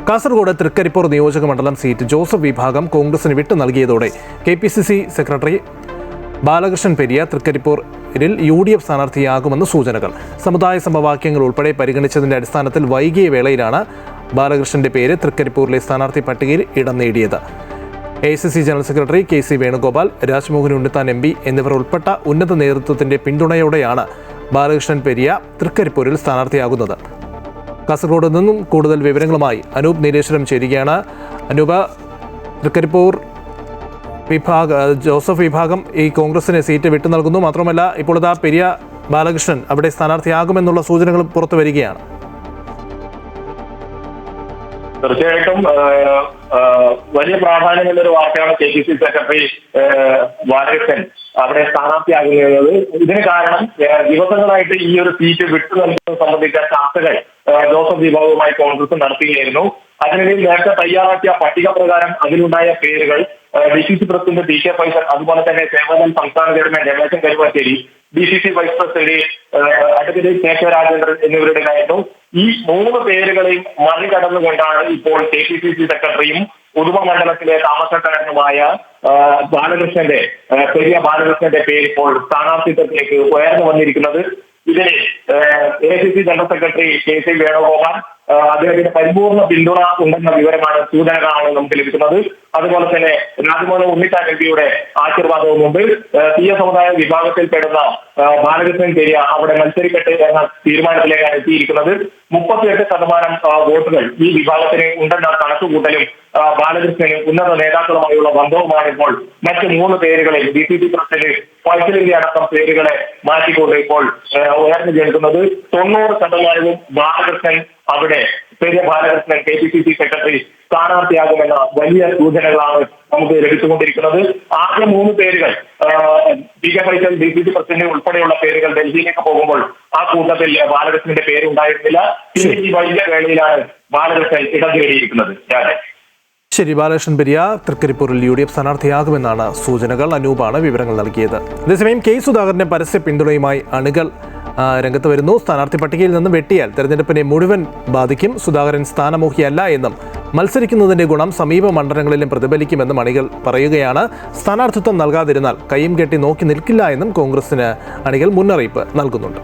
കാസർഗോഡ് തൃക്കരിപ്പൂർ നിയോജക മണ്ഡലം seat Joseph വിഭാഗം കോൺഗ്രസിന് വിട്ടു നൽകിയതോടെ KPCC സെക്രട്ടറി ബാലകൃഷ്ണൻ പെരിയ തൃക്കരിപ്പൂരിൽ UDF സ്ഥാനാർത്ഥിയാകുമെന്ന് സൂചനകൾ. സമുദായ സമവാക്യങ്ങൾ ഉൾപ്പെടെ പരിഗണിച്ചതിന്റെ അടിസ്ഥാനത്തിൽ വൈകിയ വേളയിലാണ് ബാലകൃഷ്ണന്റെ പേര് തൃക്കരിപ്പൂരിലെ സ്ഥാനാർത്ഥി പട്ടികയിൽ ഇടം നേടിയത്. AICC general secretary KC Venugopal, Rajmohan Unnithan MP എന്നിവർ ഉൾപ്പെട്ട ഉന്നത നേതൃത്വത്തിന്റെ പിന്തുണയോടെയാണ് ബാലകൃഷ്ണൻ പെരിയ തൃക്കരിപ്പൂരിൽ സ്ഥാനാർത്ഥിയാകുന്നത്. കാസർഗോഡ് നിന്നും കൂടുതൽ വിവരങ്ങളുമായി അനൂപ് നീലേശ്വരം ചേരുകയാണ്. അനൂപ, തൃക്കരിപ്പൂർ ജോസഫ് വിഭാഗം ഈ കോൺഗ്രസിന് സീറ്റ് വിട്ടു നൽകുന്നു. മാത്രമല്ല, ഇപ്പോൾ ഇതാ പെരിയ ബാലകൃഷ്ണൻ അവിടെ സ്ഥാനാർത്ഥിയാകുമെന്നുള്ള സൂചനകൾ പുറത്തു വരികയാണ്. തീർച്ചയായിട്ടും വലിയ പ്രാധാന്യമുള്ള ഒരു വാർത്തയാണ് KPCC സെക്രട്ടറി ബാലകൃഷ്ണൻ അവിടെ സ്ഥാനാർത്ഥിയാകുന്നത്. ഇതിന് കാരണം ദിവസങ്ങളായിട്ട് ഈ ഒരു സീറ്റ് വിട്ടു നൽകുന്നത് സംബന്ധിച്ച ചർച്ചകൾ ജോസഫ് വിഭാഗവുമായി കോൺഗ്രസ് നടത്തുകയായിരുന്നു. അതിനിടയിൽ നേരത്തെ തയ്യാറാക്കിയ പട്ടിക പ്രകാരം അതിലുണ്ടായ പേരുകൾ DCC പ്രസിഡന്റ് PK ഫൈസൽ, അതുപോലെ തന്നെ സേവാദൾ സംസ്ഥാന chairman Rameshan Karuvassery, DCC vice president advocate KK Rajendran എന്നിവരുടേതായിരുന്നു. ഈ 3 പേരുകളെയും മറികടന്നുകൊണ്ടാണ് ഇപ്പോൾ KPCC സെക്രട്ടറിയും ഉദുമ മണ്ഡലത്തിലെ താമസക്കാരനുമായ പെരിയ ബാലകൃഷ്ണന്റെ പേര് ഇപ്പോൾ സ്ഥാനാർത്ഥിത്വത്തിലേക്ക് ഉയർന്നു വന്നിരിക്കുന്നത്. ഇതിന് AICC general secretary KC Venugopal അദ്ദേഹത്തിന് പരിപൂർണ്ണ പിന്തുണ ഉണ്ടെന്ന വിവരമാണ്, സൂചനകളാണ് നമുക്ക് ലഭിക്കുന്നത്. അതുപോലെ തന്നെ രാജ്മോഹൻ ഉണ്ണിത്താൻ MPയുടെ ആശീർവാദവുമുണ്ട്. തീയ സമുദായ വിഭാഗത്തിൽപ്പെടുന്ന ബാലകൃഷ്ണൻ പെരിയ അവിടെ മത്സരിക്കട്ടെ എന്ന തീരുമാനത്തിലേക്കാണ് എത്തിയിരിക്കുന്നത്. 38% വോട്ടുകൾ ഈ വിഭാഗത്തിന് ഉണ്ടെന്ന കണക്കുകൂട്ടലും ബാലകൃഷ്ണന് ഉന്നത നേതാക്കളുമായുള്ള ബന്ധവുമാണ് ഇപ്പോൾ മറ്റ് 3 പേരുകളെ DCC പ്രസിഡന്റ് ഫൈസലിന്റെ അടക്കം പേരുകളെ മാറ്റിക്കൊണ്ട് ഇപ്പോൾ ഉയർന്നു കേൾക്കുന്നത്. 90% ബാലകൃഷ്ണൻ അവിടെ പെരിയ ബാലകൃഷ്ണൻ KPCC സെക്രട്ടറി സ്ഥാനാർത്ഥിയാകുമെന്ന വലിയ സൂചനകളാണ് നമുക്ക് ലഭിച്ചുകൊണ്ടിരിക്കുന്നത്. ആദ്യ 3 പേരുകൾ PK ഫൈസൽ DCC പ്രസിഡന്റ് ഉൾപ്പെടെയുള്ള പേരുകൾ ഡൽഹിയിലേക്ക് പോകുമ്പോൾ ആ കൂട്ടത്തിൽ ബാലകൃഷ്ണന്റെ പേരുണ്ടായിരുന്നില്ല. പിന്നെ ഈ വലിയ വേളയിലാണ് ബാലകൃഷ്ണൻ ഇടം തേടിയിരിക്കുന്നത്. ശരി, ബാലകൃഷ്ണൻ പെരിയ തൃക്കരിപ്പൂരിൽ UDF സ്ഥാനാർത്ഥിയാകുമെന്നാണ് സൂചനകൾ. അനൂപാണ് വിവരങ്ങൾ നൽകിയത്. അതേസമയം K സുധാകരന്റെ പരസ്യ പിന്തുണയുമായി അണികൾ രംഗത്ത് വരുന്നു. സ്ഥാനാർത്ഥി പട്ടികയിൽ നിന്ന് വെട്ടിയാൽ തെരഞ്ഞെടുപ്പിനെ മുഴുവൻ ബാധിക്കും. സുധാകരൻ സ്ഥാനമോഹിയല്ല എന്നും മത്സരിക്കുന്നതിന്റെ ഗുണം സമീപ മണ്ഡലങ്ങളിലും പ്രതിഫലിക്കുമെന്നും അണികൾ പറയുകയാണ്. സ്ഥാനാർത്ഥിത്വം നൽകാതിരുന്നാൽ കയ്യും കെട്ടി നോക്കി നിൽക്കില്ല എന്നും കോൺഗ്രസിന് അണികൾ മുന്നറിയിപ്പ് നൽകുന്നുണ്ട്.